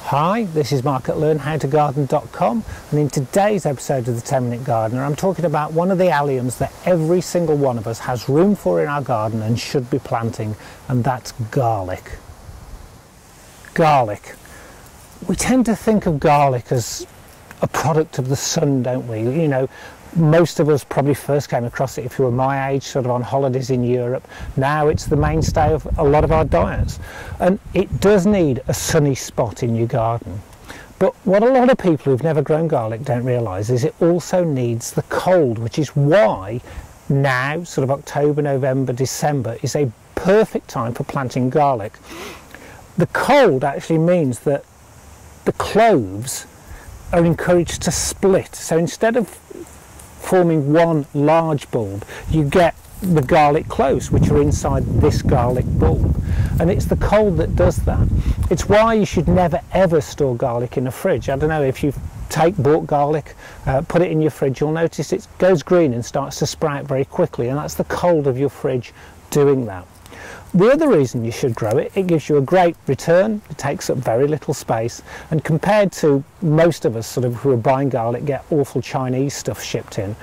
Hi, this is Mark at learnhowtogarden.com, and in today's episode of the 10-Minute Gardener I'm talking about one of the alliums that every single one of us has room for in our garden and should be planting, and that's garlic. Garlic. We tend to think of garlic as a product of the sun, don't we? You know, most of us probably first came across it if you were my age, sort of on holidays in Europe. Now it's the mainstay of a lot of our diets, and it does need a sunny spot in your garden. But what a lot of people who've never grown garlic don't realise is it also needs the cold, which is why now, sort of October, November, December, is a perfect time for planting garlic. The cold actually means that the cloves are encouraged to split. So instead of forming one large bulb, you get the garlic cloves, which are inside this garlic bulb, and it's the cold that does that. It's why you should never ever store garlic in a fridge. I don't know if you've bought garlic, put it in your fridge, you'll notice it goes green and starts to sprout very quickly, and that's the cold of your fridge doing that. The other reason you should grow it, it gives you a great return, it takes up very little space, and compared to most of us sort of who are buying garlic get awful Chinese stuff shipped in,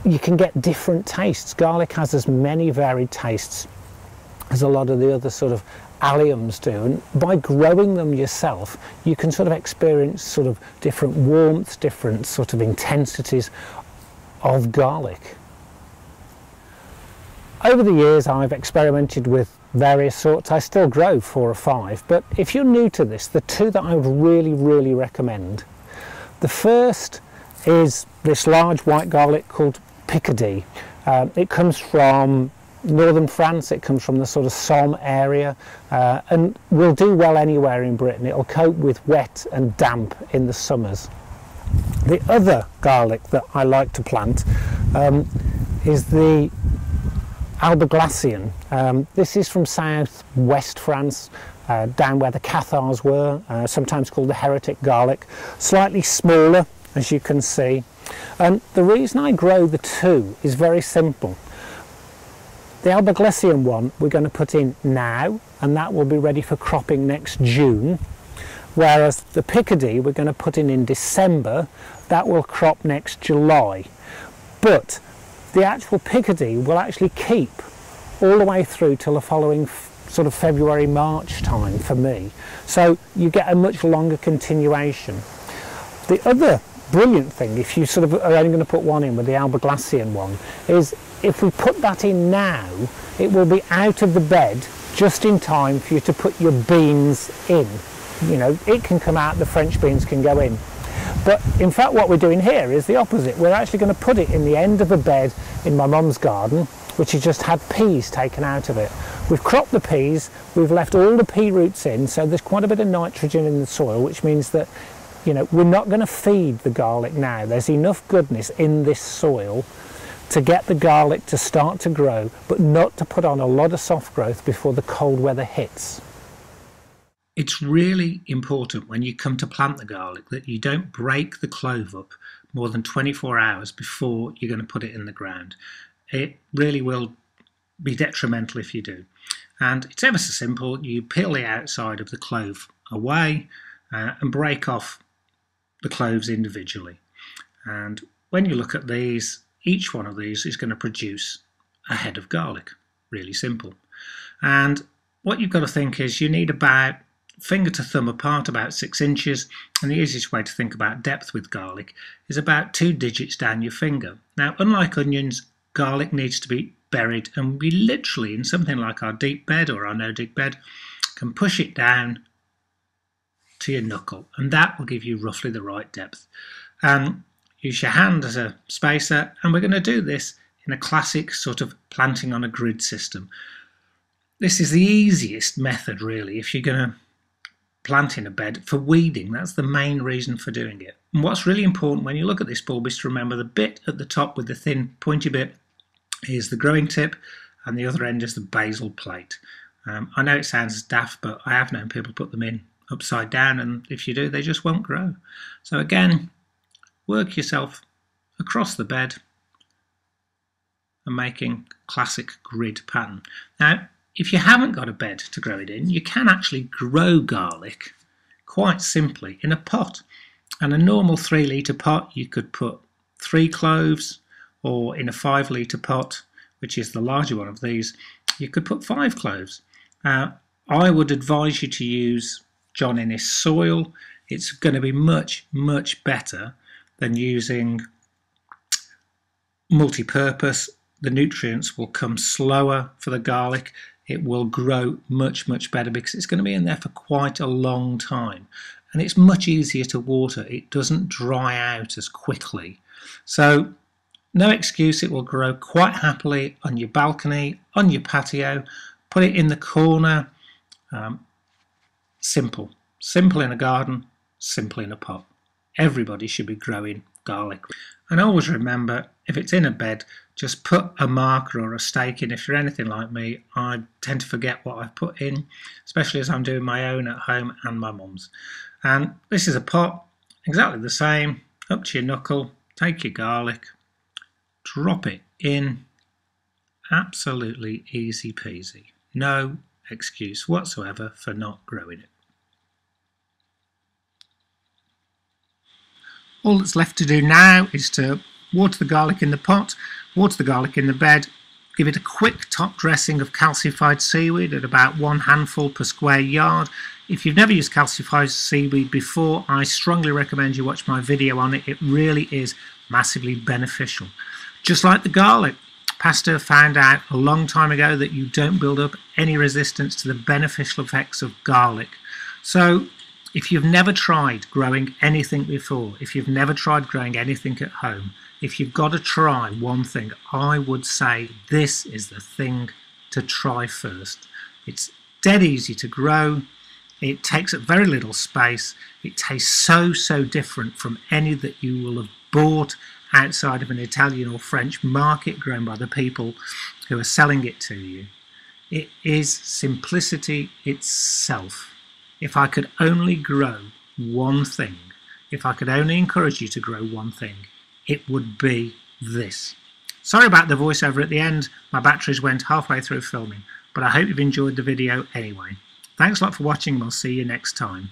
you can get different tastes. Garlic has as many varied tastes as a lot of the other sort of alliums do, and by growing them yourself you can sort of experience sort of different warmth, different sort of intensities of garlic. Over the years I've experimented with various sorts. I still grow 4 or 5, but if you're new to this, the two that I would really recommend. The first is this large white garlic called Picardy. It comes from northern France, it comes from the sort of Somme area, and will do well anywhere in Britain. It'll cope with wet and damp in the summers. The other garlic that I like to plant is the Abbott-Compton. This is from south-west France, down where the Cathars were, sometimes called the heretic garlic. Slightly smaller, as you can see. And the reason I grow the two is very simple. The Abbott-Compton one we're going to put in now, and that will be ready for cropping next June. Whereas the Picardy we're going to put in December, that will crop next July. But the actual Picardy will actually keep all the way through till the following sort of February, March time for me. So you get a much longer continuation. The other brilliant thing, if you sort of are only going to put one in with the Abbott-Compton one, is if we put that in now, it will be out of the bed just in time for you to put your beans in. You know, it can come out, the French beans can go in. But in fact what we're doing here is the opposite. We're actually going to put it in the end of a bed in my mum's garden, which has just had peas taken out of it. We've cropped the peas, we've left all the pea roots in, so there's quite a bit of nitrogen in the soil, which means that, you know, we're not going to feed the garlic now. There's enough goodness in this soil to get the garlic to start to grow, but not to put on a lot of soft growth before the cold weather hits. It's really important when you come to plant the garlic that you don't break the clove up more than 24 hours before you're going to put it in the ground. It really will be detrimental if you do. And it's ever so simple. You peel the outside of the clove away and break off the cloves individually. And when you look at these, each one of these is going to produce a head of garlic. Really simple. And what you've got to think is you need about finger to thumb apart, about 6 inches, and the easiest way to think about depth with garlic is about 2 digits down your finger. Now, unlike onions, garlic needs to be buried, and we literally, in something like our deep bed or our no-dig bed, can push it down to your knuckle, and that will give you roughly the right depth. Use your hand as a spacer, and we're going to do this in a classic sort of planting on a grid system. This is the easiest method really if you're going to plant in a bed for weeding. That's the main reason for doing it. And what's really important when you look at this bulb is to remember the bit at the top with the thin pointy bit is the growing tip, and the other end is the basal plate. I know it sounds daft, but I have known people put them in upside down, and if you do, they just won't grow. So again, work yourself across the bed and making classic grid pattern. Now, if you haven't got a bed to grow it in, you can actually grow garlic quite simply in a pot. And a normal 3-litre pot, you could put 3 cloves, or in a 5-litre pot, which is the larger one of these, you could put 5 cloves. I would advise you to use John Innes soil. It's going to be much, much better than using multi-purpose. The nutrients will come slower for the garlic. It will grow much, much better because it's going to be in there for quite a long time. And it's much easier to water. It doesn't dry out as quickly. So no excuse, it will grow quite happily on your balcony, on your patio. Put it in the corner. Simple in a garden, simple in a pot. Everybody should be growing garlic. And always remember, if it's in a bed, just put a marker or a stake in. If you're anything like me, I tend to forget what I've put in, especially as I'm doing my own at home and my mum's. And this is a pot, exactly the same, up to your knuckle. Take your garlic, drop it in, absolutely easy peasy. No excuse whatsoever for not growing it. All that's left to do now is to water the garlic in the pot, water the garlic in the bed, give it a quick top dressing of calcified seaweed at about 1 handful per square yard. If you've never used calcified seaweed before, I strongly recommend you watch my video on it. It really is massively beneficial. Just like the garlic, Pasteur found out a long time ago that you don't build up any resistance to the beneficial effects of garlic. So if you've never tried growing anything before, if you've never tried growing anything at home, if you've got to try one thing, I would say this is the thing to try first. It's dead easy to grow. It takes up very little space. It tastes so different from any that you will have bought outside of an Italian or French market grown by the people who are selling it to you. It is simplicity itself. If I could only grow one thing, if I could only encourage you to grow one thing, it would be this. Sorry about the voiceover at the end. My batteries went halfway through filming, but I hope you've enjoyed the video anyway. Thanks a lot for watching and I'll see you next time.